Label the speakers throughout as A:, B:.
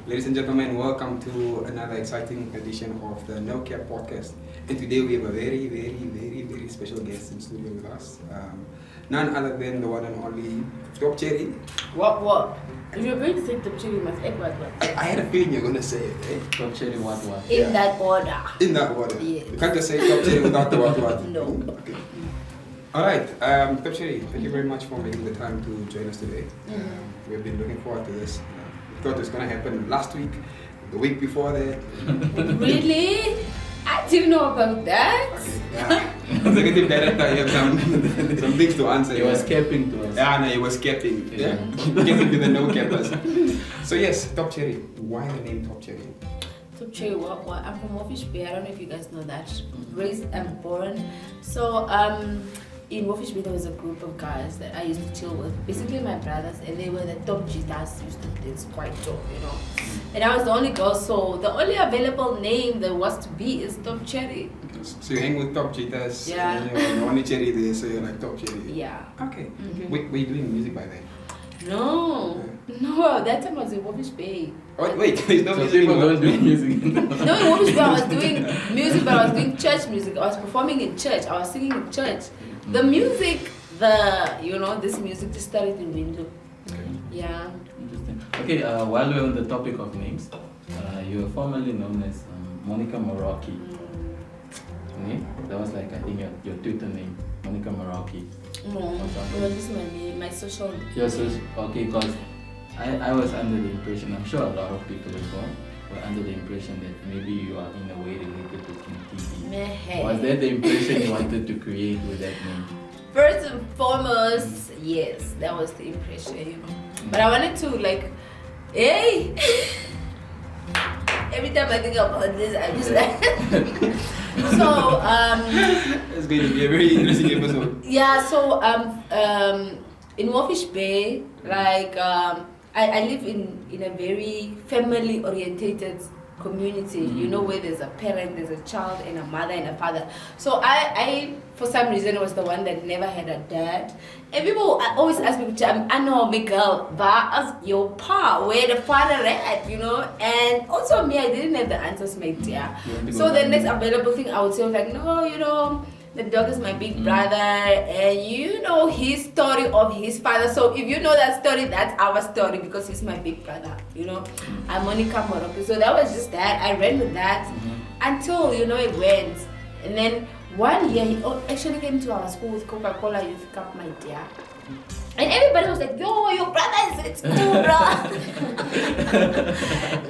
A: Ladies and gentlemen, welcome to another exciting edition of the No Cap podcast. And today we have a very special guest in studio with us. None other than the one and only TopCheri.
B: What? If you're going to say TopCheri, you must add what?
A: I had a feeling you're going to say it, eh?
C: TopCheri what?
B: In that order.
A: In that order?
B: Yes.
A: You can't just say TopCheri without the what?
B: No.
A: Okay. Alright, TopCheri, thank you very much for making the time to join us today. We've been looking forward to this. We thought it was going to happen last week, the week before that.
B: Really? I didn't know about that.
A: Okay, yeah. Executive director, you have some things to answer.
C: He was capping to us.
A: Yeah, no, he was capping.
C: Yeah.
A: Getting to the no cappers. So yes, TopCheri. Why the name TopCheri?
B: TopCheri, what? I'm from Wolfish Bay. I don't know if you guys know that. Raised and born. So, in Wolfish Bay, there was a group of guys that I used to chill with. Basically, my brothers, and they were the top guitars. Used to dance quite dope, you know. And I was the only girl, so the only available name there was to be is TopCheri.
A: So you hang with top cheaters.
B: Yeah.
A: And you're the only cherry there, so you're like TopCheri.
B: Yeah.
A: Okay.
B: Mm-hmm.
A: Were you doing music by then?
B: No, that time I was in Wolfish Bay.
A: Oh, wait, there's no
C: So
A: music.
C: people don't do music.
B: No, in Wolfish Bay I was doing music, but I was doing church music. I was performing in church. I was singing in church. The music, this music just started in Window.
C: Okay.
B: Yeah.
C: Interesting. Okay, while we're on the topic of names, you were formerly known as Monica Morocci. Okay? That was like, I think, your Twitter name, Monica Morocci.
B: No, it was just my name, my social.
C: Yes, okay, because I was under the impression, I'm sure a lot of people as well, were under the impression that maybe you are in a way related to King TV. Was that the impression you wanted to create with that name?
B: First and foremost, yes, that was the impression, you know. But I wanted to hey! Every time I think about this, I'm just like... So,
A: It's going to be a very interesting episode.
B: yeah, so, in Wolfish Bay, I live in a very family-orientated community, you know, where there's a parent, there's a child, and a mother and a father. So I for some reason, was the one that never had a dad. And people always ask me, I know, Miguel, but ask your pa, where the father at, you know? And also me, I didn't have the answers, mate, yeah. So the next available thing I would say was like, no, you know, the dog is my big brother, and you know his story of his father. So if you know that story, that's our story because he's my big brother, you know. I'm Monica Morocco. So that was just that. I ran with that until, you know, it went. And then 1 year, he actually came to our school with Coca-Cola Youth Cup, my dear. And everybody was like, yo, your brother is at school, bro.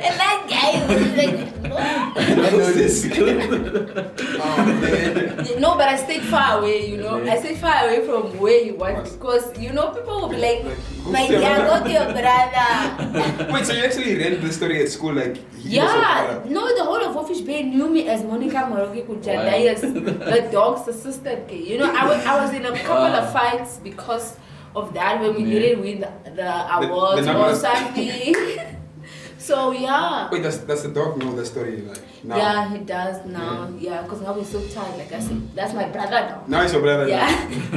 B: And that guy was like, what?
A: I know this. Oh, man.
B: No, but I stayed far away, you know. I stayed far away from where he was because, you know, people will be like, my dear, go to your brother.
A: Wait, so you actually read the story at school, like?
B: Yeah, no, the whole of Wolfish Bay knew me as Monica Morocco Kujandayas, the dog's assistant. You know, I was in a couple of fights because of that when we didn't win the awards or something. So yeah.
A: Wait, does the dog know the story like now?
B: Yeah, he does now. Yeah, because now he's so tired. Like I said, that's my brother now.
A: Now he's your brother.
B: Yeah.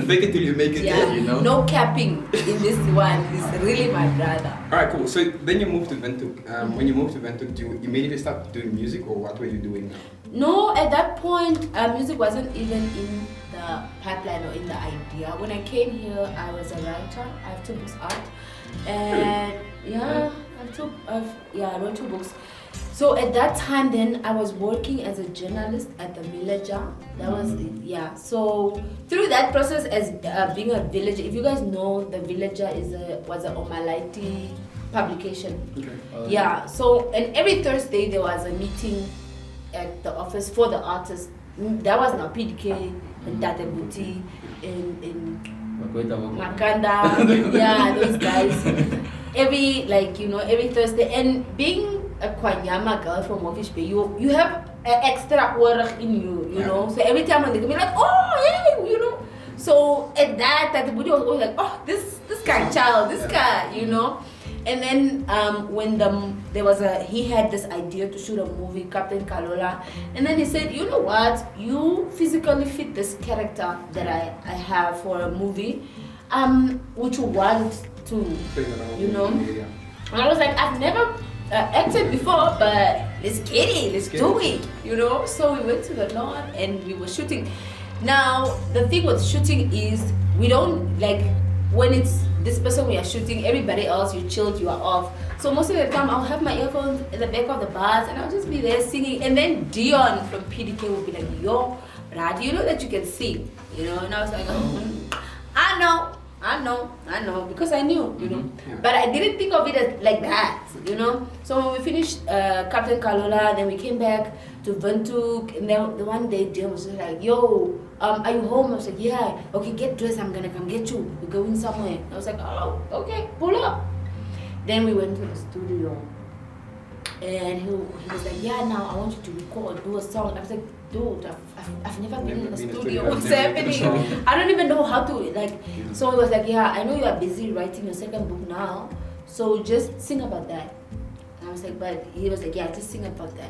A: Fake it till you make it.
B: Yeah.
C: You know?
B: No capping in this one. He's really my brother.
A: Alright, cool. So then you moved to Windhoek. When you moved to Windhoek, do you immediately start doing music, or what were you doing now?
B: No, at that point, music wasn't even in the pipeline or in the idea. When I came here, I was a writer. I have 2 books out, and I wrote 2 books. So at that time, then I was working as a journalist at the Villager. That was it, So through that process, as being a Villager, if you guys know, the Villager was a Omalaiti publication.
A: Okay.
B: So and every Thursday there was a meeting at the office for the artists. That was now PDK and Tate Buti in Makanda, those guys. Every Thursday. And being a Kwanyama girl from Wolfish Bay, you have an extra work in you know. So every time when they come, you're like, oh, hey, you know. So at that, Tate Buti was always like, oh, this guy, child, this guy, you know. And then when he had this idea to shoot a movie, Captain Kalola, and then he said, you know what, you physically fit this character that I have for a movie, would you want to, you know? And I was like, I've never acted before, but let's get it, let's do it, you know. So we went to the lawn and we were shooting. Now the thing with shooting is we don't like when it's this person we are shooting, everybody else you chilled, you are off. So most of the time I'll have my earphones in the back of the bus and I'll just be there singing, and then Dion from PDK will be like, yo, Brad, you know that you can sing, you know? And I was like, I know, because I knew, you know. But I didn't think of it as like that, you know. So when we finished Captain Kalula, then we came back to Ventuk, and then the one day Dion was just like, yo, are you home? I was like, yeah. Okay, get dressed, I'm gonna come get you. We're going somewhere. I was like, oh, okay, pull up. Then we went to the studio, and he was like, yeah, now I want you to record, do a song. I was like, dude, I've never been in the studio. What's happening? I don't even know how to, like, so he was like, yeah, I know you are busy writing your second book now, so just sing about that. And I was like, but he was like, yeah, just sing about that.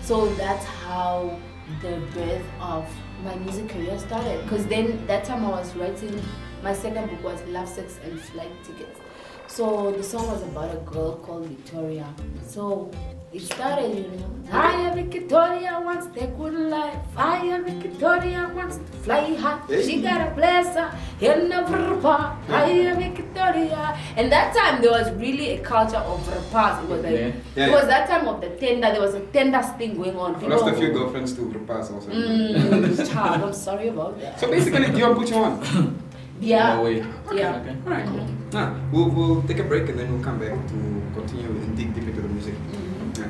B: So that's how the birth of my music career started. Because then that time I was writing, my second book was Love, Sex and Flight Tickets. So the song was about a girl called Victoria. So it started, you know. Hi, Victoria wants to take good life. Hi, Victoria wants to fly high. She got a blazer in the verpa. Hi, Victoria. And that time there was really a culture of verpas. It was like it was that time of the tender. There was a tender thing going on.
A: I lost a few girlfriends to verpas also.
B: Child, I'm sorry about that.
A: So basically, Dion put you on.
B: Yeah.
C: No way.
B: Yeah.
C: Okay.
A: Alright, cool. Nah, we'll take a break and then we'll come back to continue and dig deep into the music. Yeah.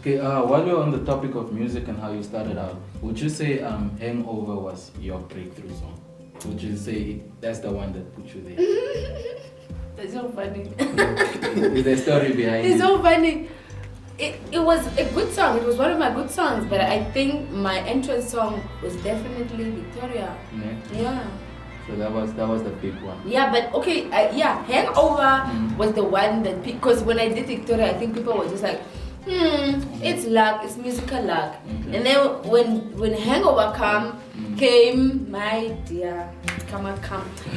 C: Okay, while we're on the topic of music and how you started out, would you say Hangover was your breakthrough song? Would you say that's the one that put you there?
B: That's so funny.
C: With the story behind it.
B: It's so funny. It was a good song. It was one of my good songs, but I think my entrance song was definitely Victoria. Yeah.
C: So that was the big one.
B: Yeah, but okay, Hangover was the one that because when I did Victoria, I think people were just like, it's luck, it's musical luck. Okay. And then when Hangover came, my dear, come.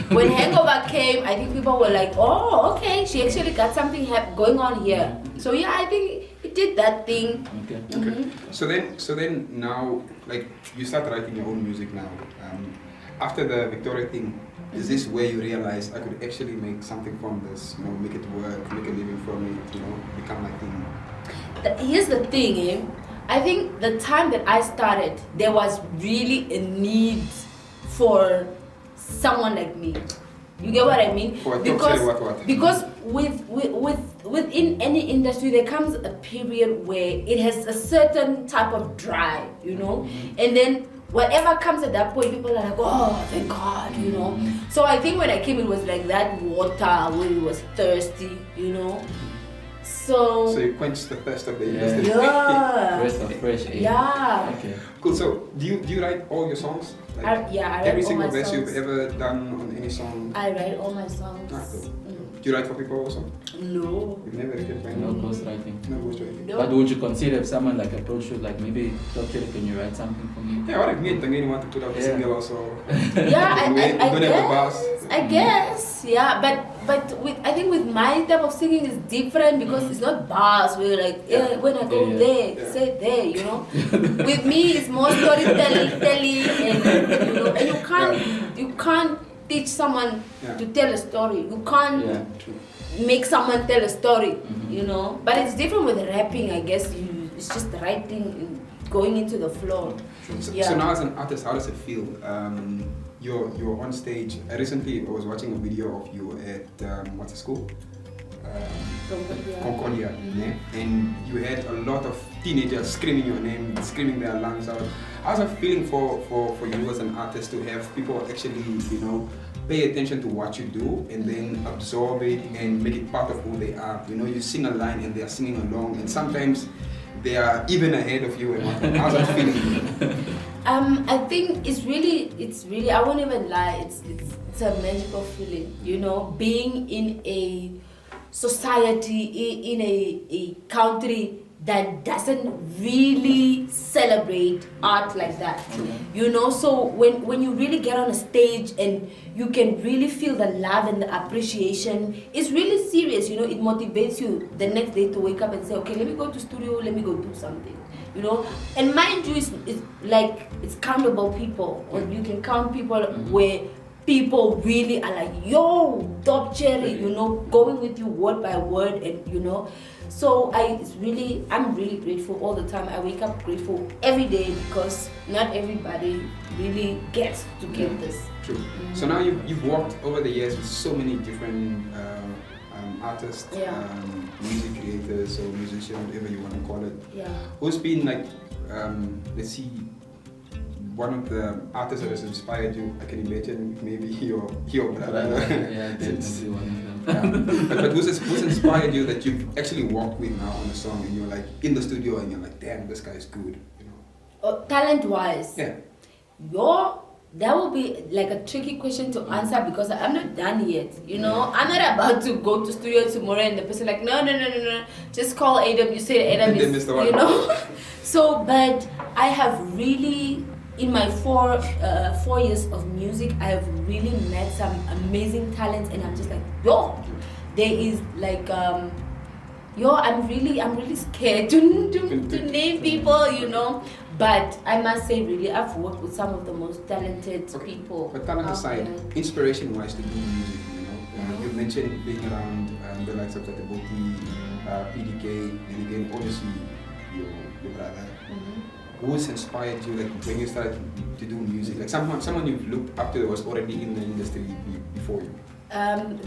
B: When Hangover came, I think people were like, oh, okay, she actually got something going on here. So yeah, I think it did that thing.
A: Okay. So then now, like, you start writing your own music now. After the Victoria thing, is this where you realize I could actually make something from this, you know, make it work, make a living from it, you know, become my thing?
B: Here's the thing, I think the time that I started, there was really a need for someone like me. You get what I mean?
A: For
B: because because within any industry there comes a period where it has a certain type of drive, you know, and then whatever comes at that point, people are like, oh, thank God, you know. So I think when I came, it was like that water where it was thirsty, you know. So
A: you quench the thirst of the industry.
B: Yeah.
C: Breath of fresh air.
B: Yeah.
C: Okay.
A: Cool. So do you write all your songs? Like,
B: I write
A: every
B: all
A: single
B: my
A: verse
B: songs.
A: you've ever done on any song?
B: I write all my songs.
A: Cool. Do you write for people also?
B: No.
A: You've never written for
C: No
A: anyone?
C: ghostwriting.
A: No ghostwriting.
B: No.
C: But would you consider if someone like approached you, like maybe TopCheri, can you write something for me?
A: Yeah, what if me and Tangeni want to put out a single also?
B: Yeah, I
A: guess.
B: I guess, yeah, but I think with my type of singing is different because it's not bars where like when I go there, say there, you know. With me, it's more storytelling, and you know, and you can't teach someone to tell a story. You can't make someone tell a story, you know. But it's different with rapping, I guess. It's just writing, and going into the flow.
A: So now as an artist, how does it feel? You're on stage. Recently, I was watching a video of you at what's the school? Concordia. And you had a lot of teenagers screaming your name, screaming their lungs out. How's it feeling for you as an artist to have people actually, you know, pay attention to what you do and then absorb it and make it part of who they are? You know, you sing a line and they are singing along, and sometimes they are even ahead of you. And how's that feeling? I think it's really, I won't even lie, it's a magical feeling, you know, being in a society, in a country
B: that doesn't really celebrate art like that. You know, so when you really get on a stage and you can really feel the love and the appreciation, it's really serious, you know, it motivates you the next day to wake up and say, okay, let me go to studio, let me go do something, you know. And mind you, it's like, it's countable people, or you can count people where people really are like, yo, TopCheri, you know, going with you word by word, and you know. So I'm really grateful all the time. I wake up grateful every day because not everybody really gets to get this.
A: True. So now you've worked over the years with so many different artists, music creators or musicians, whatever you want to call it.
B: Yeah.
A: Who's been like, let's see, one of the artists that has inspired you? I can imagine maybe your brother.
C: Yeah, definitely one of them.
A: But who's inspired you that you've actually worked with now on a song, and you're like in the studio and you're like, damn, this guy is good, you know?
B: Talent-wise,
A: yeah,
B: that will be like a tricky question to answer because I'm not done yet. You know, I'm not about to go to studio tomorrow and the person like, no, just call Adam. You say Adam is, you know. So, but I have really, in my 4 years of music, I have really met some amazing talents, and I'm just like, there is like, I'm really scared to name people, you know. But I must say, really, I've worked with some of the most talented people.
A: But talent aside, inspiration-wise to do music, you know, you mentioned being around the likes of the PDK, and again, obviously your brother. Who's inspired you, like when you started to do music? Like someone you've looked up to that was already in the industry before you?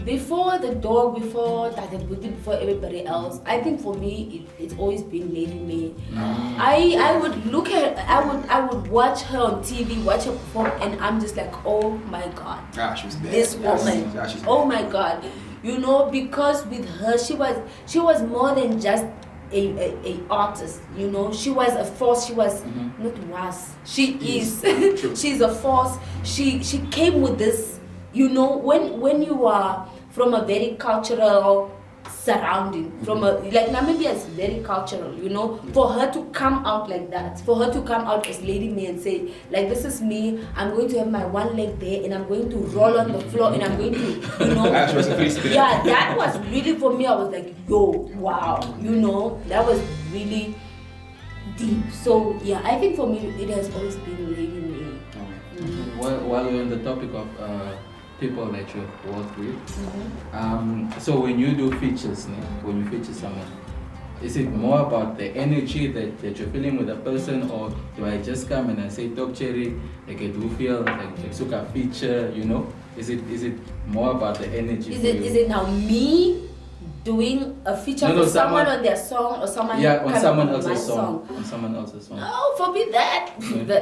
B: Before the dog, before Tatabuti, before everybody else, I think for me it's always been Lady May. I would look at, I would watch her on TV, watch her perform, and I'm just like, oh my god,
A: she was bad.
B: This woman, oh my god, you know, because with her she was more than just a artist, you know. She was a force. She was she is she's a force. She came with this, you know, when you are from a very cultural surrounding, from a, like Namibia is very cultural, you know. For her to come out like that, for her to come out as Lady May and say, like, this is me, I'm going to have my one leg there and I'm going to roll on the floor and I'm going to, you know. Yeah, that was really, for me, I was like, yo, wow, you know, that was really deep. So yeah, I think for me it has always been Lady May.
C: While we're on the topic of people that you've worked with, so when you do features, when you feature someone, is it more about the energy that you're feeling with a person, or do I just come and I say, TopCheri, like I do feel like Suka feature, you know? Is it more about the energy?
B: Is it now me doing a feature for someone on their song, or someone
C: on someone else's
B: song?
C: On someone else's song.
B: No, forbid that.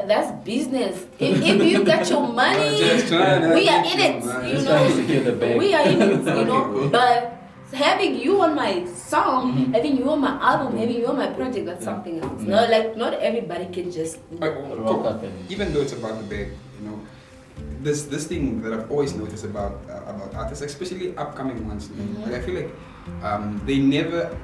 B: That's business. If you got your money, we are in it. You know, we are in it. You know, but having you on my song, having you on my album, having you on my project, that's something else. No, like not everybody can just
C: rock up.
A: Even though it's about the bag, you know. This thing that I've always noticed about artists, especially upcoming ones, like I feel like they never,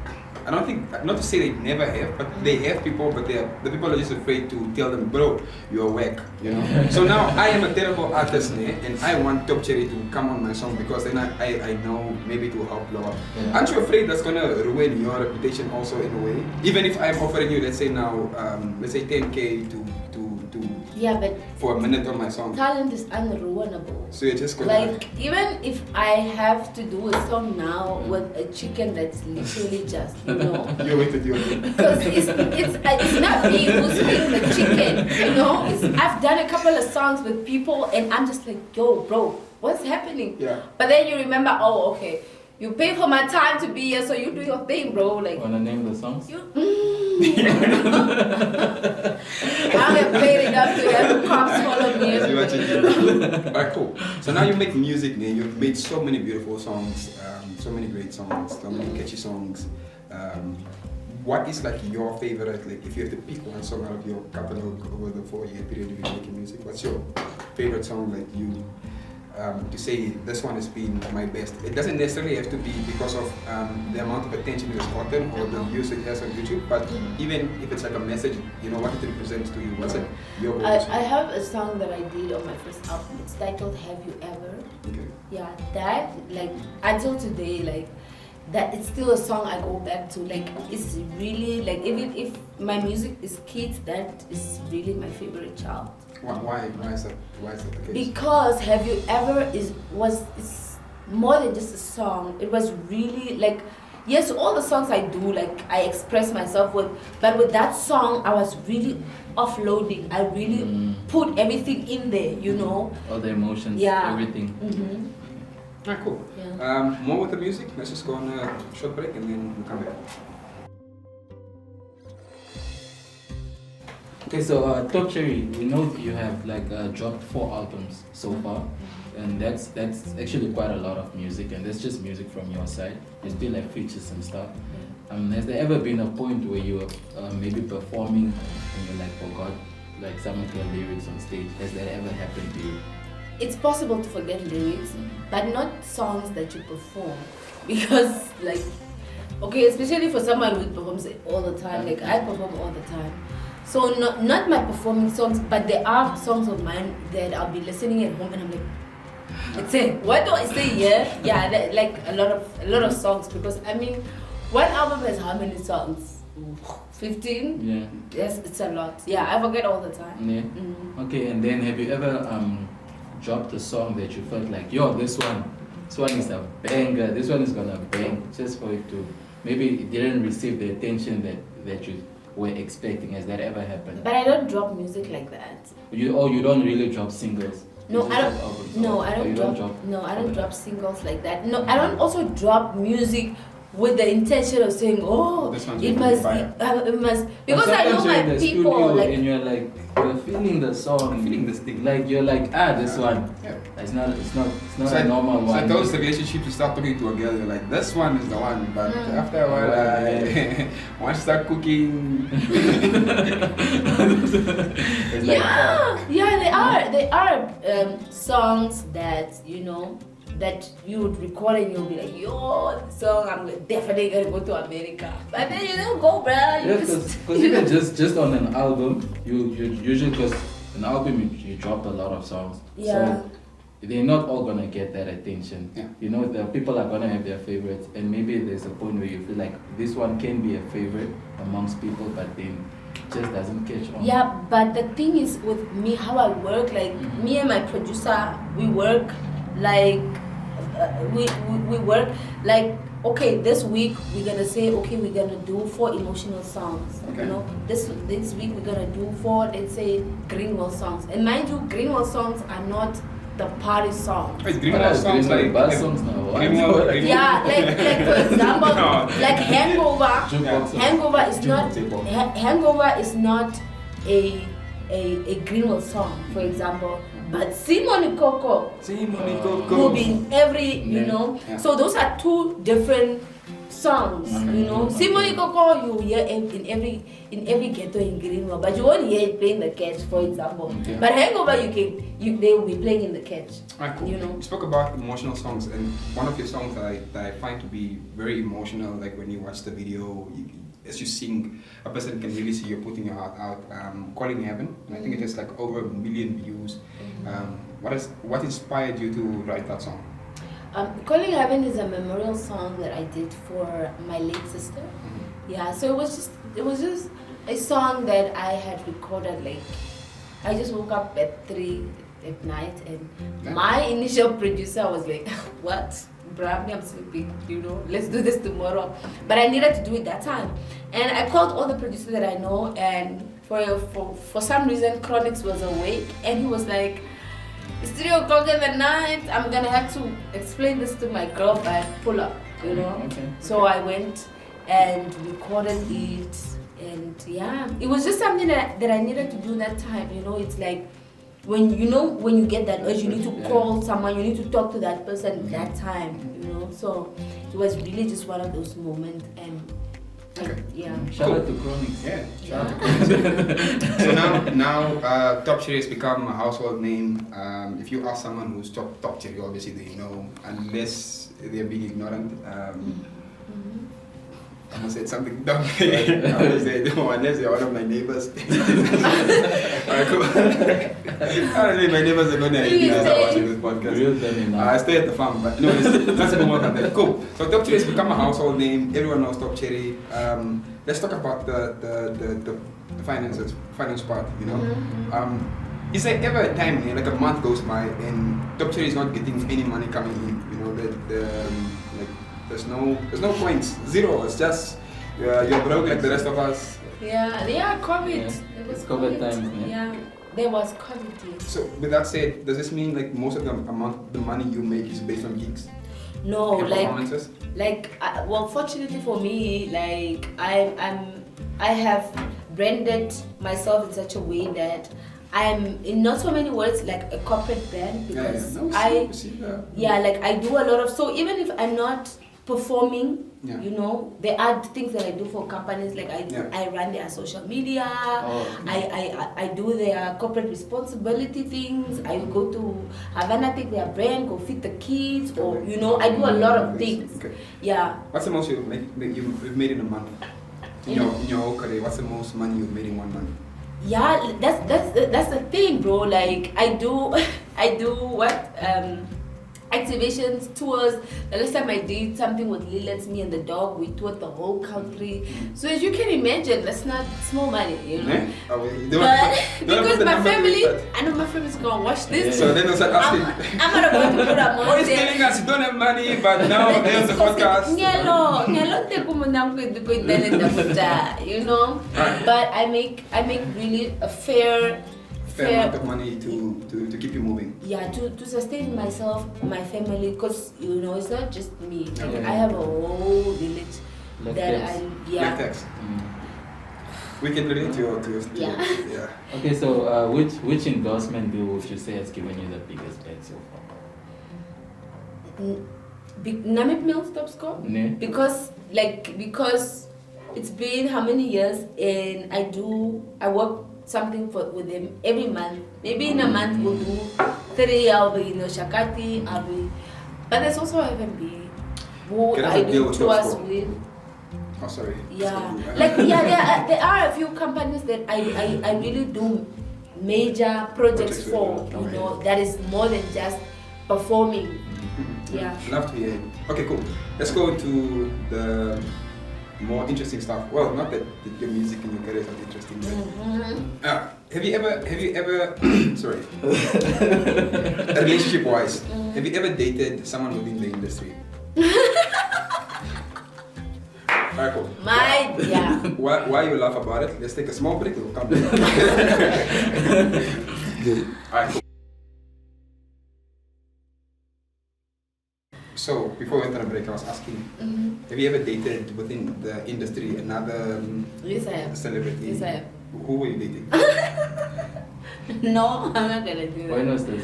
A: I don't think, not to say they never have, but they have people, but the people are just afraid to tell them, bro, you're whack, you know. So now I am a terrible artist, and I want TopCheri to come on my song because then I know maybe it will help blow up. Aren't you afraid that's gonna ruin your reputation also in a way? Even if I'm offering you, let's say now, let's say 10K to
B: but
A: for a minute on my song.
B: Talent is unruinable.
A: So you're just gonna,
B: like, even if I have to do a song now with a chicken that's literally just, you know.
A: You're going to do it.
B: Because it's not me who's making the chicken, you know. I've done a couple of songs with people and I'm just like, yo, bro, what's happening?
A: Yeah.
B: But then you remember, oh, okay, you pay for my time to be here, so you do your thing, bro. Like,
C: wanna name the songs?
B: I have paid enough to have the cops follow me.
A: Alright, cool. So now you make music, man. You've made so many beautiful songs, so many great songs, so many catchy songs. What is like your favorite? Like, if you have to pick one song out of your catalog over the 4-year period you've been making music, what's your favorite song? Like you to say this one has been my best. It doesn't necessarily have to be because of the amount of attention it has gotten or the views it has on YouTube, but even if it's like a message, you know, what it represents to you, what's it?
B: I have a song that I did on my first album. It's titled Have You Ever?
A: Okay.
B: Yeah, that, like, until today, like, that it's still a song I go back to. Like, it's really, like, even if my music is kids, that is really my favorite child.
A: Why is that the case?
B: Because Have You Ever it's more than just a song. It was really like, yes, all the songs I do, like, I express myself with, but with that song I was really offloading. I really put everything in there, you know,
C: all the emotions, everything.
A: Cool.
B: Yeah.
A: More with the music. Let's just go on a short break and then we'll come back.
C: Okay, so TopCheri, we know you have like dropped 4 albums so far, and that's actually quite a lot of music, and that's just music from your side. You still like features and stuff. Has there ever been a point where you were maybe performing and you like forgot like some of your lyrics on stage? Has that ever happened to you?
B: It's possible to forget lyrics, but not songs that you perform, because like, okay, especially for someone who performs all the time, like I perform all the time. So not my performing songs, but there are songs of mine that I'll be listening at home and I'm like, let's say, what do I say here? Yeah, that, like a lot of songs, because I mean, one album has how many songs? 15?
C: Yeah.
B: Yes, it's a lot. Yeah, I forget all the time.
C: Yeah. Okay, and then have you ever dropped a song that you felt like, yo, this one is a banger, this one is gonna bang, just for it to, maybe it didn't receive the attention that you were expecting? Has that ever happened?
B: But I don't drop music like that.
C: You don't really drop singles?
B: No, I don't. No, I don't drop. No, I don't drop singles like that. No, I don't also drop music with the intention of saying, oh, it must, because I know my people.
C: Like, and you're like, you're feeling the song,
A: I'm feeling this thing.
C: Like you're like, this one. Yeah. It's not a normal one.
A: It's like those relationships, you start talking to a girl, you're like, this one is the one. But after a while, once you start cooking,
C: it's like,
B: they are songs that, you know, that you would record and you'll be like, yo, this song, I'm definitely gonna go to America. But then you don't go, bruh.
C: Because even just on an album, you usually, because an album you drop a lot of songs.
B: Yeah.
C: So they're not all gonna get that attention.
A: Yeah.
C: You know, the people are gonna have their favorites, and maybe there's a point where you feel like this one can be a favorite amongst people, but then just doesn't catch on.
B: Yeah, but the thing is with me, how I work, like me and my producer, we work like we work like, okay, this week we're gonna say, okay, we're gonna do 4 emotional songs.
A: Okay.
B: You know, this week we're gonna do 4, let's say, Greenwell songs. And mind you, Greenwell songs are not the party songs.
A: Wait, Greenwell songs like
C: bad songs now.
B: Yeah, like for example, like Hangover. Hangover is not a Greenwell song, for example. But Simone Coco will be in every, you know. Yeah. So those are 2 different songs, you know. Simone Coco you hear in every ghetto in Greenwell, but you won't hear it playing the catch, for example. Yeah. But Hangover they will be playing in the catch.
A: Cool.
B: You know.
A: You spoke about emotional songs, and one of your songs that I find to be very emotional, like when you watch the video, as you sing, a person can really see you're putting your heart out. Calling Heaven, and I think it has like over 1 million views. What inspired you to write that song?
B: Calling Heaven is a memorial song that I did for my late sister. Yeah, so it was just a song that I had recorded. Like, I just woke up at 3 at night, and my initial producer was like, what? Bruh, I'm sleeping, you know, let's do this tomorrow. But I needed to do it that time. And I called all the producers that I know, and for some reason Chronix was awake, and he was like, it's 3 o'clock in the night, I'm gonna have to explain this to my girl, but pull up, you know. Okay. So I went and recorded it, and yeah, it was just something that I needed to do that time, you know. It's like, when you get that urge, you need to call someone, you need to talk to that person that time, you know. So it was really just one of those moments, and
A: Okay.
B: Yeah.
C: Shout out to Chronics.
A: Yeah. Shout out to So now, TopCheri has become a household name. If you ask someone who's TopCheri, obviously they know, unless they're being ignorant. I almost said something dumb. I almost said, no, unless they're one of my neighbors. Alright, cool. Apparently, my neighbors are going to hate me as I watch this podcast. I stay at the farm, but no, let's move on from that. Cool. So TopCheri has become a household name. Everyone knows TopCheri. Let's talk about the finance part. You know, is there ever a time, like a month goes by, and TopCheri is not getting any money coming in? You know that like. There's no points, zero. It's just you're broke like the rest of us.
B: Yeah, COVID.
C: Yeah.
B: There was
C: COVID times,
B: yeah, there was COVID.
A: So with that said, does this mean like most of the money you make is based on gigs?
B: No,
A: and performances?
B: Well, fortunately for me, like I have branded myself in such a way that I'm in not so many words like a corporate brand, because like I do a lot of, so even if I'm not performing, you know, there are things that I do for companies, like I run their social media, I do their corporate responsibility things, I go to Havana, take their brand, go feed the kids, or you know, I do a lot of things.
A: Okay.
B: Yeah.
A: What's the most you've made in a month? In your whole career, what's the most money you've made in 1 month?
B: Yeah, that's the thing, bro. Like I do what activations, tours. The last time I did something with Lilith, me and the dog, we toured the whole country. So as you can imagine, that's not small money, you know. But because my family, I know my family's gonna watch this.
A: So then I said,
B: I'm not going to put up more.
A: Oh, he's telling us you don't have money, but now there's the podcast.
B: You know. But I make really a fair
A: amount of money to keep you moving.
B: Yeah, to sustain myself, my family, because you know it's not just me. Like, I have a whole village
A: We can relate to your
B: yeah.
C: Okay, so which endorsement deal would you say has given you the biggest bag so far?
B: Amapiano Stop Score? Because it's been how many years, and I work something with them every month. Maybe in a month we'll do 3, I'll be in Shakati, but there's also F&B who I do tours with.
A: Oh, sorry.
B: Yeah, there are a few companies that I really do major projects for, you know, that is more than just performing. Yeah.
A: Love to hear it. Okay, cool. Let's go to the more interesting stuff. Well, not that your music and your career is not interesting, but have you ever sorry, relationship wise, have you ever dated someone within the industry? Alright, cool. Why you laugh about it? Let's take a small break, we'll come back. Alright, cool. So, before we went on a break, I was asking, have you ever dated within the industry another celebrity?
B: Yes, I have.
A: Who were you dating?
B: No, I'm not gonna do that.
C: When was this?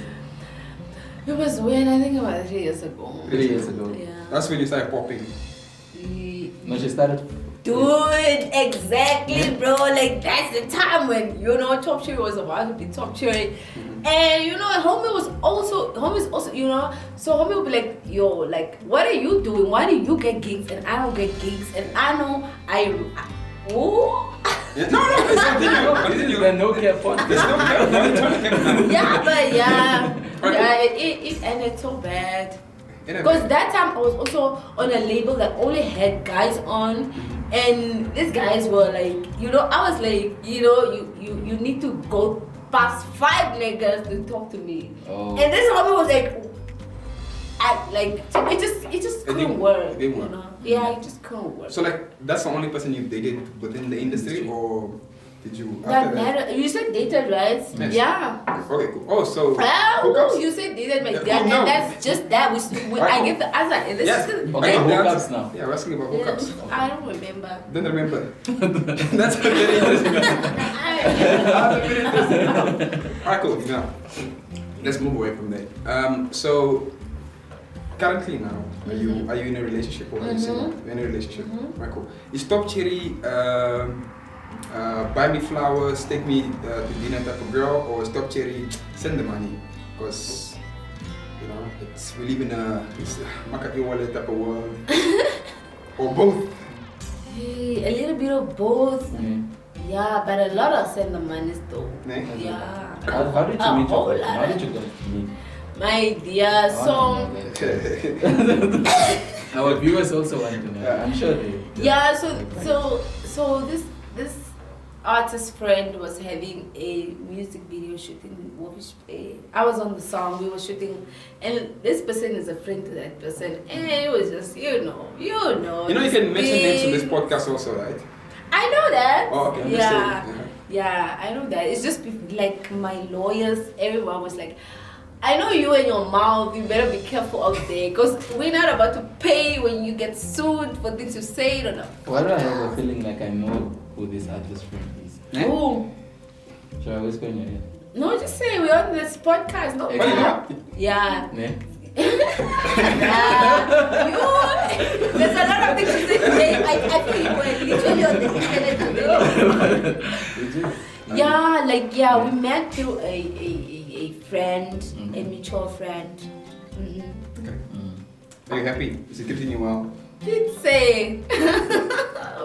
B: It was when, I think about 3 years ago.
C: 3 years ago?
B: Yeah.
A: That's when you started popping.
C: No, she started.
B: Dude, exactly, bro. Like, that's the time when, you know, TopCheri was about to be TopCheri. And, you know, homie's also, you know, so homie would be like, yo, like, what are you doing? Why do you get gigs and I don't get gigs? And I know
A: No, it's continue.
C: The no care podcast.
A: There's no care.
B: Yeah, but it ended so bad. Because that time I was also on a label that only had guys on, and these guys were like, you know, I was like, you know, you need to go past 5 niggas to talk to me. And this homie was like, it just couldn't work.
A: It didn't work.
B: You know? Yeah, it just couldn't work.
A: So like, that's the only person you've dated within the industry, or did you?
B: That matter. You said dated, right?
A: Yes.
B: Yeah.
A: Okay, cool. Oh, so
B: you said dated my dad, and that's just that. I give the answer. And this is
C: okay, hookups now.
A: Yeah, we're asking about hookups.
B: I don't remember.
A: Don't remember. That's very interesting. Very interesting. Alright, cool. Now, let's move away from that. So, currently now, are you in a relationship or are you single? You're in a relationship. Right, cool. Is TopCheri buy me flowers, take me to dinner type of girl, or is TopCheri send the money? Because you know we live in a market wallet type of world, or both.
B: Hey, a little bit of both. Yeah, but a lot of send the money though. Yeah.
C: How did you meet your partner? How did you guys meet?
B: My dear, so
C: our viewers also want to know. I'm sure they.
B: Yeah, so this artist friend was having a music video shooting in Wofish Bay. I was on the song, we were shooting, and this person is a friend to that person, and it was just you know.
A: You can mention names on this podcast also, right?
B: I know that.
A: Oh, okay.
B: Yeah, I know that. It's just like my lawyers, everyone was like, I know you and your mouth, you better be careful out there because we're not about to pay when you get sued for things you say or not.
C: Why do I have a feeling like I know who this artist friend is?
B: Who?
C: Should I whisper in your ear?
B: No, just say we're on this podcast, no? Yeah.
C: Ne?
B: There's a lot of things to say today. I feel you were literally on the internet today. We met through a friend, a mutual friend.
A: Okay. Are you happy? Is it continuing well?
B: Did say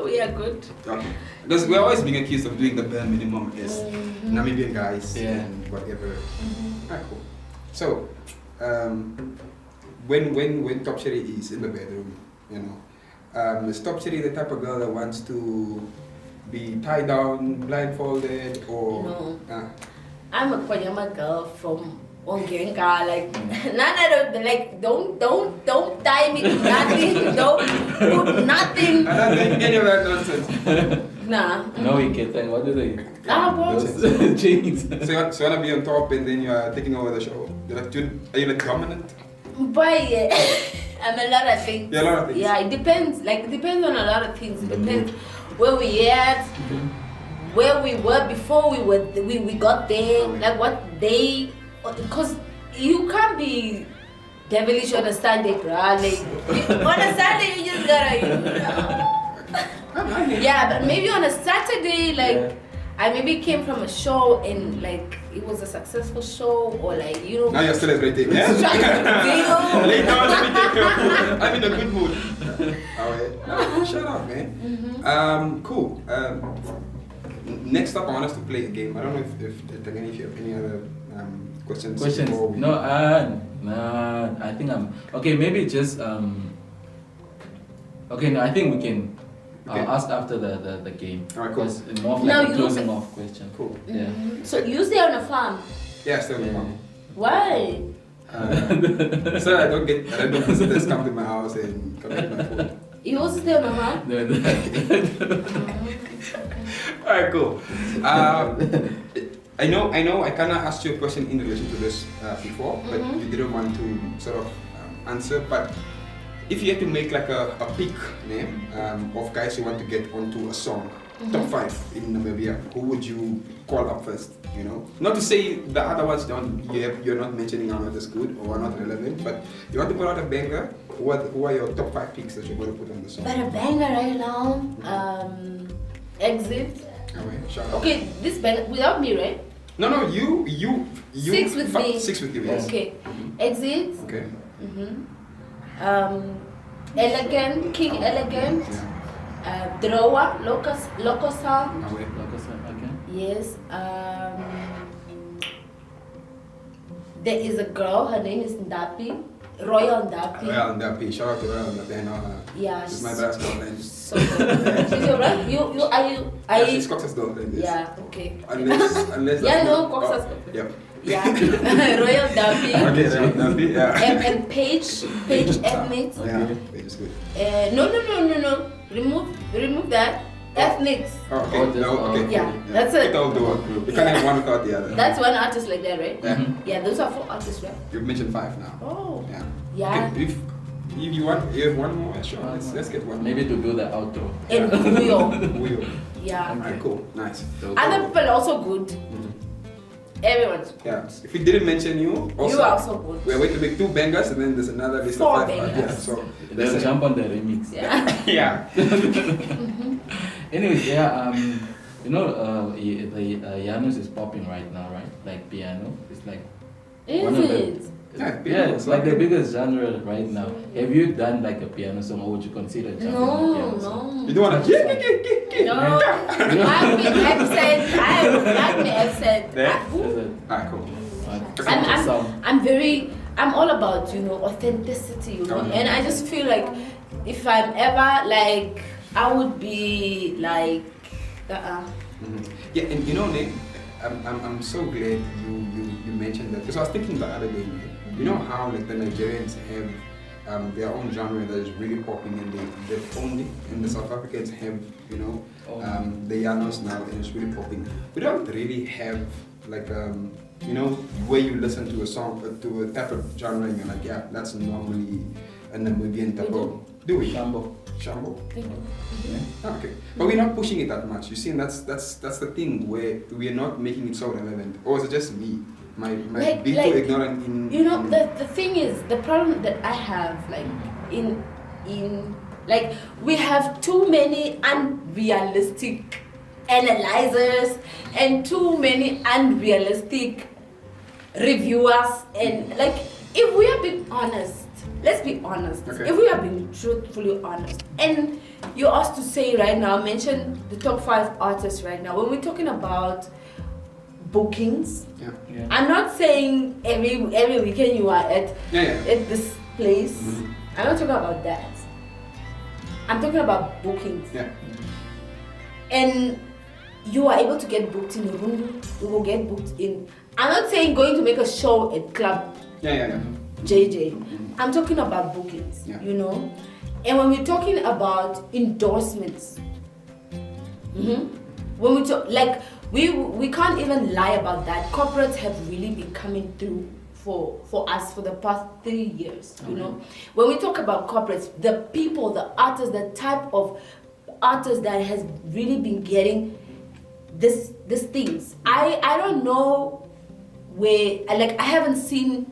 B: we are good.
A: Okay. Because we're always being accused of doing the bare minimum as Namibian guys and whatever. Cool. So, when TopCheri is in the bedroom, you know, is TopCheri the type of girl that wants to be tied down, blindfolded, or?
B: No. I'm a Kwanyama girl from Ongenga, like none of the don't tie me to nothing, don't put nothing.
A: I don't think any of that nonsense.
B: Nah.
C: No, we get that. What do they?
B: Those
C: jeans.
A: So you want to be on top and then you are taking over the show. Are you like dominant?
B: But I'm a lot of things.
A: Yeah, a lot of things.
B: Yeah, it depends. Like it depends on a lot of things. It depends where we at, where we were before we got there, like what day. Because you can't be devilish on a Sunday, bro. Like on a Sunday you just gotta. Yeah, but maybe on a Saturday, like I maybe came from a show and like it was a successful show, or like
A: Now you're celebrating, yeah? Lay down, let me take your food. I'm in a good mood. Alright. Shut up, man. Cool. Next up, I want us to play a game. I don't know if you have any other questions.
C: No, I think I'm okay. Maybe just okay. No, I think we can ask after the game.
A: Alright, cool.
C: Because more of like a closing off question.
A: Cool.
C: Yeah.
B: So you stay on a farm?
A: Yeah, stay on the farm.
B: Why?
A: So I don't visitors come to my house and collect my food.
B: You also stay on a farm?
C: No.
A: Alright, cool. I know. I kind of asked you a question in relation to this before, but you didn't want to sort of answer. But if you had to make like a pick name of guys you want to get onto a song, top 5 in Namibia, who would you call up first? You know, not to say the other ones you're not mentioning are not as good or are not relevant, but you want to put out a banger. Who are your top 5 picks that you're going to put on the song?
B: But a banger right now, Exit. Okay, this band without me, right?
A: No, you.
B: 6 with me.
A: 6 with you, yes.
B: Okay, Exit.
A: Okay.
B: Elegant, King Elegant. Drowa, Loco Sound.
C: Okay.
B: Yes. There is a girl. Her name is Ndapi. Royal Ndapi.
A: Royal Ndapi. Shout out to Royal Ndapi. I know her.
B: Yeah.
A: She's my best girlfriend.
B: So good. She's your right?
A: Yeah, she's Cox's girlfriend. Yes.
B: Yeah. Okay.
A: Unless.
B: Yeah, no, Cox's girlfriend.
A: Yep.
B: Yeah. Royal Ndapi.
A: Okay, Royal Ndapi. Yeah.
B: And Paige Ethnics.
A: Yeah. Paige is good.
B: No. Remove that. Ethnics.
A: Oh, okay. Okay.
B: Yeah, that's it.
A: All the one. You can't have one without the other.
B: That's one artist like that, right?
A: Yeah.
B: Yeah, those are 4 artists, right?
A: You've mentioned 5 now.
B: Oh.
A: Yeah.
B: Yeah.
A: Okay, if you have one more, sure. Let's get one.
C: Maybe to do the outro.
B: And Uyo.
A: Will.
B: Yeah.
A: Alright, cool. Nice.
B: Other people also good. Everyone's good.
A: Yeah. If we didn't mention you, also,
B: You are also good.
A: we're going to make 2 bangers and then there's another list
B: 4
A: of 5.
B: bangers.
A: Yeah, so
C: They'll jump on the remix.
B: Yeah.
A: yeah.
C: Anyways, yeah, you know, the Janus is popping right now, right? Like piano. It's like one of
B: Is
C: the
B: it?
A: Yeah,
C: it's like the biggest genre right now. Have you done like a piano song, or would you consider jumping on a piano song?
B: No.
A: You don't want to
B: No. I've been absent. I've been absent.
A: Alright, cool.
B: I'm all about, you know, authenticity, you know,
A: Oh, yeah.
B: and I just feel like if I'm ever like, I would be like,
A: Yeah, and you know, Nick, I'm so glad you mentioned that because I was thinking the other day, Nick, you know how like the Nigerians have their own genre that is really popping and they've owned it, and the South Africans have, you know, the Janus now and it's really popping. We don't really have like you know, where you listen to a song to a type of genre and you're like, yeah, that's normally a Namibian type of. Do we? Shambo. Yeah. Okay, but we're not pushing it that much. You see, and that's the thing where we are not making it so relevant. Or is it just me? My being too ignorant in.
B: You know, the thing is, the problem that I have, like in like we have too many unrealistic analyzers and too many unrealistic reviewers, and like if we are being honest, let's be honest.
A: Okay.
B: If we are being truthfully honest, and you asked to say right now, mention the top 5 artists right now. When we're talking about bookings,
A: Yeah.
B: I'm not saying every weekend you are at this place.
A: Mm-hmm.
B: I'm not talking about that. I'm talking about bookings.
A: Yeah.
B: And you are able to get booked in Urundu, you will get booked in. I'm not saying going to make a show at Club
A: Yeah.
B: JJ. I'm talking about bookings,
A: Yeah.
B: you know. And when we're talking about endorsements, when we talk, like we can't even lie about that. Corporates have really been coming through for us for the past 3 years, you know. When we talk about corporates, the people, the artists, the type of artists that has really been getting these things. I don't know where, like I haven't seen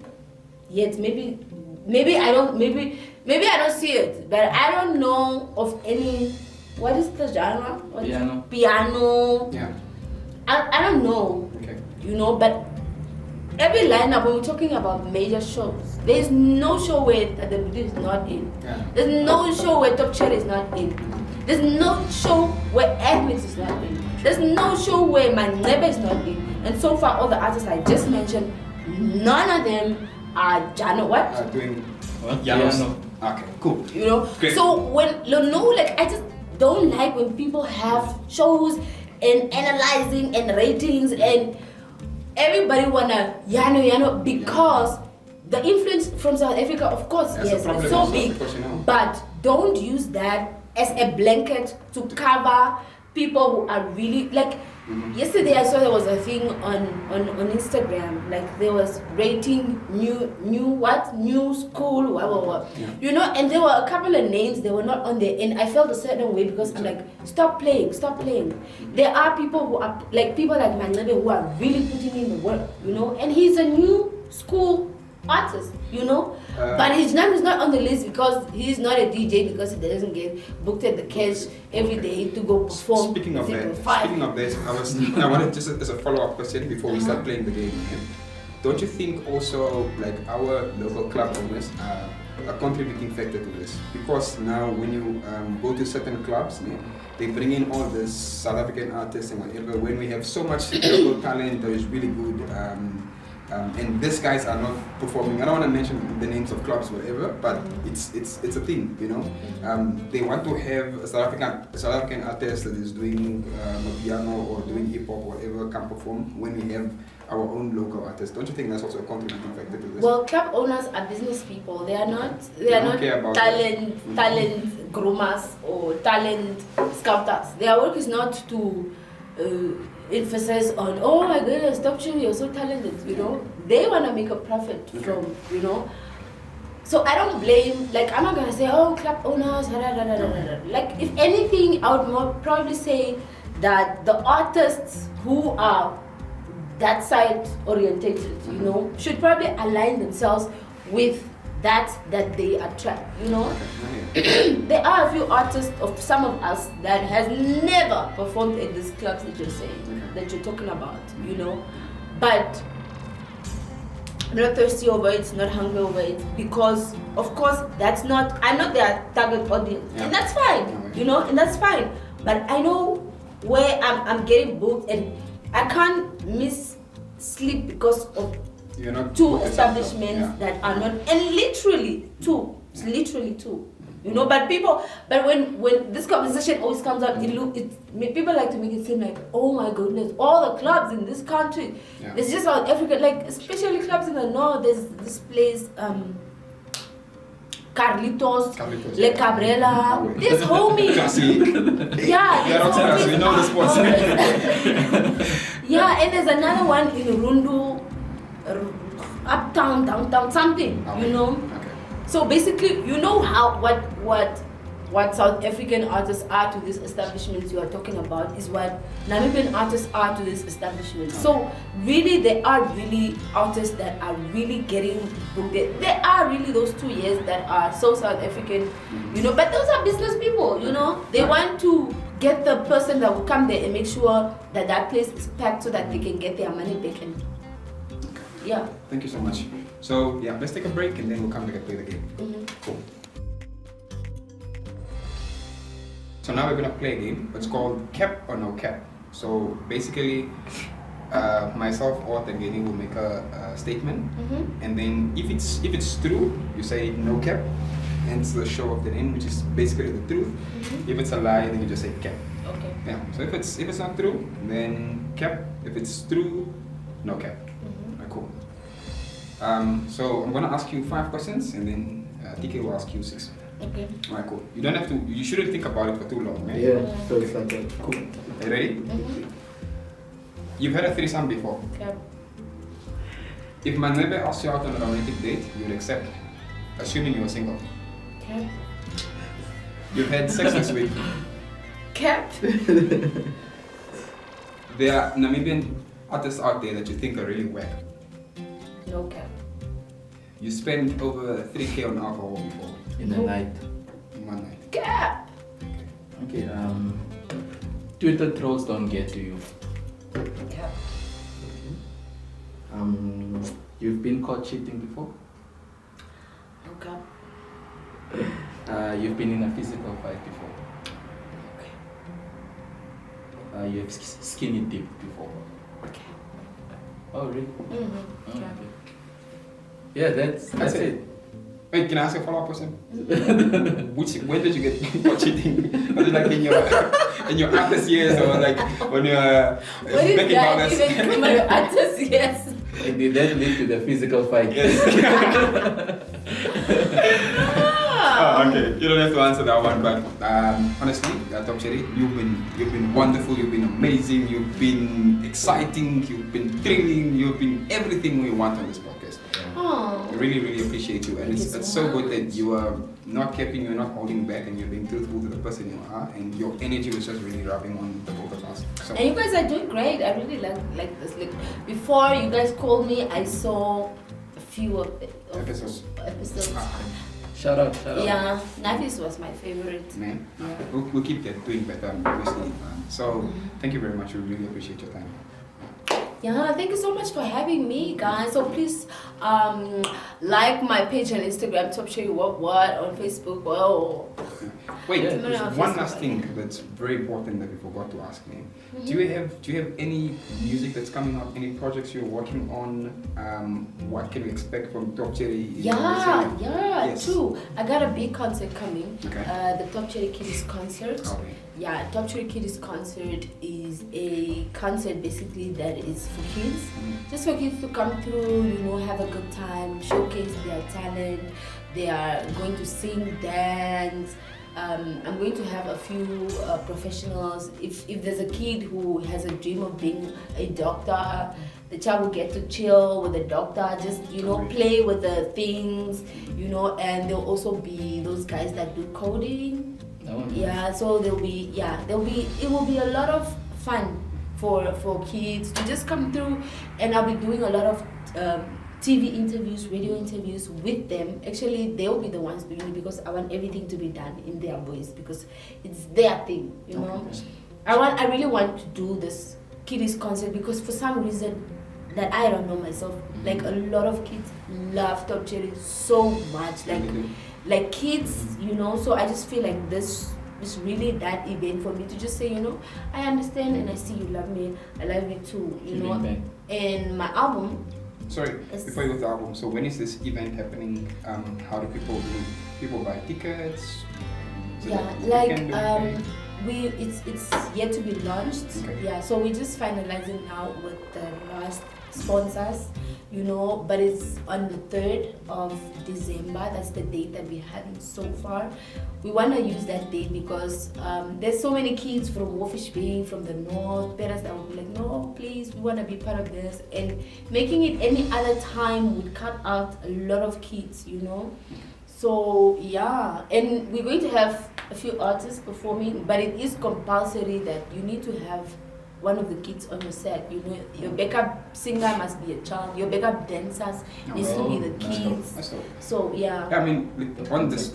B: yet. Maybe I don't see it, but I don't know of any. What is the genre? Piano.
A: Yeah.
B: I don't know.
A: Okay.
B: You know, but every lineup when we're talking about major shows, there's no show where the British is not in.
A: Yeah.
B: There's no show where TopCheri is not in. There's no show where Ethnics is not in. There's no show where my neighbor is not in. And so far, all the artists I just mentioned, none of them are
A: Doing
C: What?
A: Janus.
C: Piano.
A: Okay, cool.
B: You know?
A: Great.
B: So like I just don't like when people have shows and analyzing and ratings and everybody wanna Yano because the influence from South Africa, of course,
A: That's
B: yes,
A: a problem
B: it's so
A: also,
B: big.
A: because, you know.
B: But don't use that as a blanket to cover people who are really like. Yesterday I saw there was a thing on Instagram, like there was rating new school, what.
A: Yeah.
B: You know, and there were a couple of names they were not on there, and I felt a certain way because I'm like, stop playing. There are people who are like people like Manebe who are really putting in the work, you know, and he's a new school artist, you know, but his name is not on the list because he's not a DJ, because he doesn't get booked at the Cash every day to go perform.
A: Speaking of that, I wanted just as a follow-up question before we start playing the game. Don't you think also like our local club owners are a contributing factor to this? Because now when you go to certain clubs, they bring in all this South African artists and whatever. When we have so much local talent that is really good. And these guys are not performing. I don't want to mention the names of clubs, whatever, but it's a thing, you know. They want to have a South African artist that is doing Amapiano or doing hip hop or whatever come perform when we have our own local artists. Don't you think that's also a contributing factor to this?
B: Well, club owners are business people. They are not talent groomers or talent scouters. Their work is not to emphasize on, oh my goodness, TopCheri, you're so talented, you know. They want to make a profit from, you know. So I don't blame, like I'm not going to say, oh, club owners, like if anything, I would more probably say that the artists who are that side orientated, you know, should probably align themselves with that they attract, you know.
A: Okay.
B: There are a few artists of some of us that has never performed at these clubs that you're saying, that you're talking about, you know, but I'm not thirsty over it, not hungry over it, because of course I'm not their target audience, and that's fine, you know, and that's fine. But I know where I'm getting booked, and I can't miss sleep because of two establishments that are not, and literally two, you know. But when this conversation always comes up, people like to make it seem like, oh my goodness, all the clubs in this country, it's just South Africa, like especially clubs in the north. There's this place, Carlitos, Le Cabrera, this homie. Yeah,
A: we know the sports.
B: Yeah, and there's another one in Rundu, uptown, downtown, something, you know.
A: Okay.
B: So basically, you know what South African artists are to these establishments you are talking about is what Namibian artists are to this establishment. So really, there are really artists that are really getting booked. There are really those 2 years that are so South African, you know, but those are business people, you know. They want to get the person that will come there and make sure that that place is packed so that they can get their money back. And yeah.
A: Thank you so much. So yeah, let's take a break and then we'll come back and play the game. Cool. So now we're gonna play a game. It's called Cap or No Cap. So basically, myself or Tangeni will make a statement, and then if it's true, you say no cap, hence the show of the name, which is basically the truth. If it's a lie, then you just say cap.
B: Okay.
A: Yeah. So if it's not true, then cap. If it's true, no cap. Right, cool. So I'm gonna ask you 5 questions, and then TK will ask you 6.
B: Okay.
A: Alright, cool. You don't have to. You shouldn't think about it for too long, right?
C: Yeah. So it's like that.
A: Cool. Are you ready? You've had a threesome before.
B: Okay.
A: If my neighbor asks you out on a romantic date, you would accept, assuming you're single.
B: Okay.
A: You've had sex this week.
B: Cap.
A: There are Namibian artists out there that you think are really whack.
B: No cap.
A: You spent over 3K on alcohol before.
C: In the night.
A: In one night.
B: Cap.
C: Okay. Twitter trolls don't get to you.
B: Cap.
C: You've been caught cheating before.
B: No cap.
C: You've been in a physical fight before.
B: Okay.
C: You have skinny dipped before.
B: Okay.
C: Oh really?
B: Okay.
C: Okay. Yeah, that's it.
A: Wait, can I ask a follow-up question? When did you get caught cheating? Was it like in your artist years, or like when you're making dollars?
B: Even my artist years.
C: Like, did that lead to the physical fight?
A: Yes. Oh, okay. You don't have to answer that one, but honestly, TopCheri, you've been wonderful. You've been amazing. You've been exciting. You've been thrilling. You've been everything we want on this podcast.
B: Oh.
A: I really, really appreciate you, and
B: Thank
A: it's
B: you
A: so
B: so
A: good that
B: much.
A: you are not capping, you're not holding back, and you're being truthful to the person you are, and your energy was just really rubbing on the both of us. So,
B: And you guys are doing great. I really like this. Like before you guys called me, I saw a few of
A: episodes.
C: Shout out.
B: Yeah, Nafis was my favorite.
A: Man,
B: Yeah.
A: we'll keep doing better, obviously. So, thank you very much. We really appreciate your time.
B: Yeah, thank you so much for having me, guys. So please like my page on Instagram, TopCheri what on Facebook. Whoa.
A: Wait,
C: Yeah.
A: there's
B: No,
A: one
B: Facebook,
A: last thing that's very important that we forgot to ask me. Do you have any music that's coming up? Any projects you're working on? What can we expect from TopCheri?
B: Yeah,
A: Yes.
B: true. I got a big concert coming.
A: Okay.
B: The TopCheri Kiddies concert.
A: Okay.
B: Yeah, TopCheri Kiddies concert is a concert basically that is for kids. Just for kids to come through, you know, have a good time, showcase their talent. They are going to sing, dance. I'm going to have a few professionals. If there's a kid who has a dream of being a doctor, the child will get to chill with the doctor, just, you know, play with the things, you know, and there'll also be those guys that do coding.
C: That one.
B: Yeah, so it will be a lot of fun for kids to just come through, and I'll be doing a lot of TV interviews, radio interviews with them. Actually, they'll be the ones doing it because I want everything to be done in their voice because it's their thing, you know. I really want to do this kiddies concert because for some reason that I don't know myself, like a lot of kids love TopCheri so much, like kids, you know. So I just feel like this is really that event for me to just say, you know, I understand and I see you love me, I love you too, you know. And my album.
A: Sorry, before you go to the album, so when is this event happening? How do people buy tickets?
B: It's yet to be launched. Yeah, so we're just finalizing now with the last sponsors, you know, but it's on the 3rd of December. That's the date that we're having so far. We want to use that date because there's so many kids from Wolfish Bay, from the north, parents that will be like, no, please, we want to be part of this. And making it any other time would cut out a lot of kids, you know. So yeah, and we're going to have a few artists performing, but it is compulsory that you need to have one of the kids on your set. You know, your backup singer must be a child. Your backup dancers needs to be the kids.
A: That's dope.
B: So yeah.
A: I mean, on this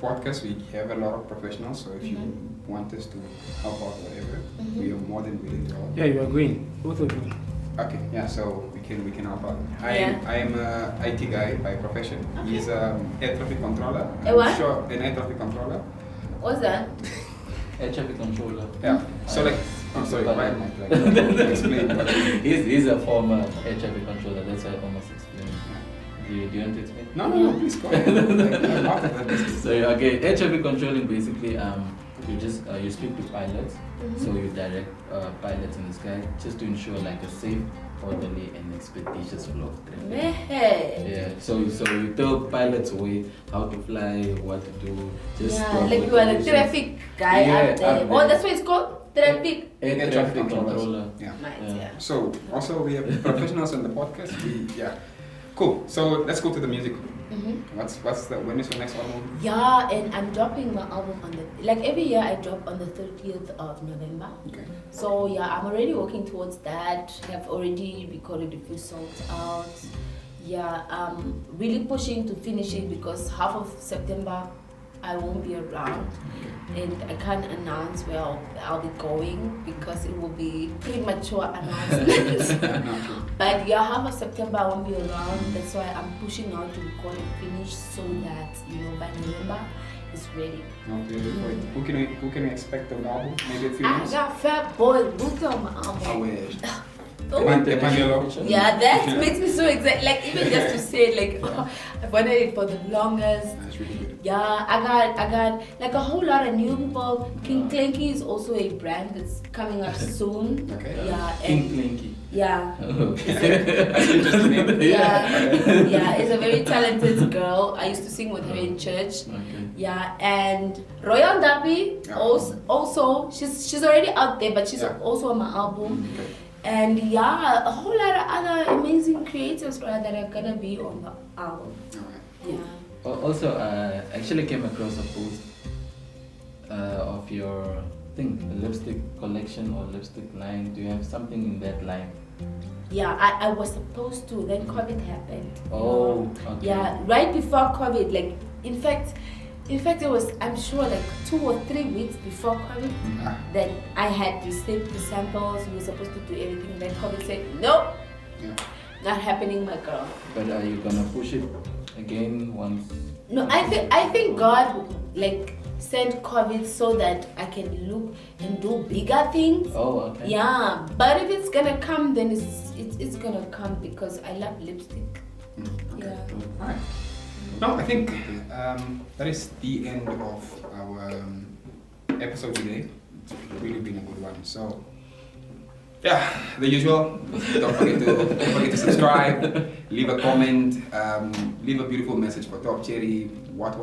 A: podcast we have a lot of professionals. So if you want us to help out, whatever, we are more than willing to help.
D: Yeah, you are going, both of you.
A: Okay, yeah, so we can help out. I am a IT guy by profession.
B: Okay.
A: He's air traffic controller.
B: A what?
A: Sure, an air traffic controller.
B: What's that?
C: Air traffic controller.
A: Yeah. So like, I'm sorry, why am I like explain?
C: He's a former air traffic controller. That's why I almost explained. Do you want to explain?
A: No, please go ahead. Like, after that,
C: So okay, air traffic controlling basically you speak to pilots, so you direct pilots in the sky just to ensure like a safe, orderly and expeditious flow of traffic. Yeah, so you tell pilots away how to fly, what to do,
B: like you are the traffic guy up there. Oh, that's what it's called? Traffic.
C: Air traffic controller.
A: Yeah. So also we have professionals on the podcast. Cool. So let's go to the music. When is your next album?
B: Yeah, and I'm dropping my album on every year I drop on the 30th of November. Okay. So yeah, I'm already working towards that. Have already recorded a few songs out. Yeah, I'm really pushing to finish it because half of September I won't be around, and I can't announce where I'll be going because it will be premature announcement. But yeah, half of September I won't be around. That's why I'm pushing out to record and finish so that by November it's ready.
A: Okay. Who can we expect on the album? Maybe a few months?
B: I got Fat Boy Luke on my album.
A: I wish.
B: Yeah, that makes me so excited. Like even just to say, I've wanted it for the longest.
A: That's really good.
B: Yeah, I got like a whole lot of new people. King Clanky is also a brand that's coming up soon.
A: Okay.
B: Yeah.
C: King Clanky.
B: Yeah.
A: That's interesting name.
B: Yeah, it's a very talented girl. I used to sing with her in church.
C: Okay.
B: Yeah, and Royal Dappy also she's already out there, but she's also on my album.
A: Okay.
B: And yeah, a whole lot of other amazing creators that are gonna be on the album.
A: Alright.
B: Yeah.
C: Also, I actually came across a post of your lipstick collection or lipstick line. Do you have something in that line?
B: Yeah, I was supposed to. Then COVID happened.
C: Oh, okay.
B: Yeah, right before COVID. Like, in fact, it was, I'm sure, like 2 or 3 weeks before COVID that I had received the samples. We were supposed to do everything. Then COVID said, nope, not happening, my girl.
C: But are you gonna push it again once?
B: No, I think God sent COVID so that I can look and do bigger things.
C: Oh, okay.
B: Yeah, but if it's gonna come, then it's gonna come because I love lipstick.
A: Okay.
B: Yeah.
A: All right. No, I think that is the end of our episode today. It's really been a good one. So, yeah, the usual. Don't forget to subscribe, leave a comment, leave a beautiful message for TopCheri, what,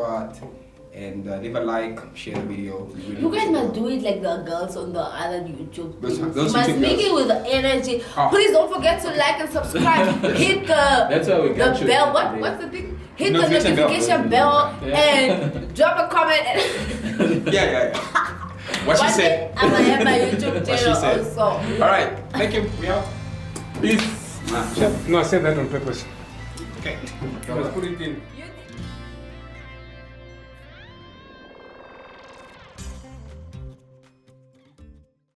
A: and leave a like, share the video. Really
B: You guys must do it like the girls on the other YouTube.
A: Those
B: You
A: YouTube
B: must make
A: girls.
B: it with the energy.
A: Oh.
B: Please don't forget to like and subscribe. Hit
C: That's why we got
B: the
C: you
B: bell.
C: today.
B: What's the thing? Hit the
A: Notification
B: notification bell
C: Yeah.
B: and drop a comment.
A: Yeah. What she
B: One
A: said.
B: day I might have my YouTube
A: What she
B: channel
A: said.
B: also.
A: All right. Thank you. We out.
C: Peace.
A: Nah,
D: No, I said that on purpose.
A: okay.
D: Let's put it in.
B: YouTube.